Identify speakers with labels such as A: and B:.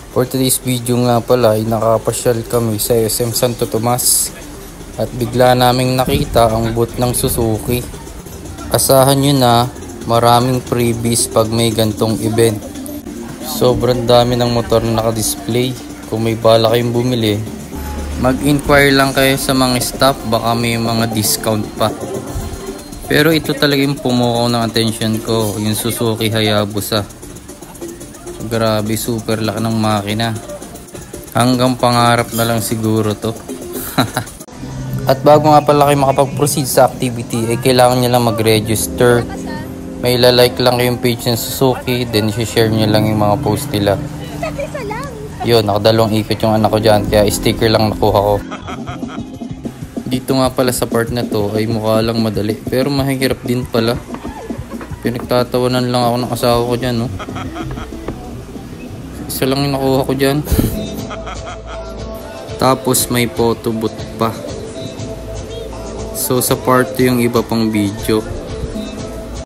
A: For today's video nga pala ay nakapasyal kami sa SM Santo Tomas at bigla naming nakita ang booth ng Suzuki. Asahan nyo na maraming freebies pag may gantong event. Sobrang dami ng motor na naka-display. Kung may bala kayong bumili, mag-inquire lang kayo sa mga staff, baka may mga discount pa. Pero ito talaga yung pumukaw ng attention ko, yung Suzuki Hayabusa. Grabe, super laki ng makina. Hanggang pangarap na lang siguro to. At bago nga pala kayo makapag-proceed sa activity, ay kailangan nyo lang mag-register. May ilalike lang yung page ng Suzuki, then share nyo lang yung mga post nila. Yun, nakadalawang ikot yung anak ko dyan, kaya sticker lang nakuha ko. Dito nga pala sa part na to ay mukha lang madali, pero mahirap din pala. Pinagtatawanan lang ako ng asawa ko dyan, no? Isa lang yung nakuha ko dyan. Tapos may photo booth pa. So sa part 2 yung iba pang video.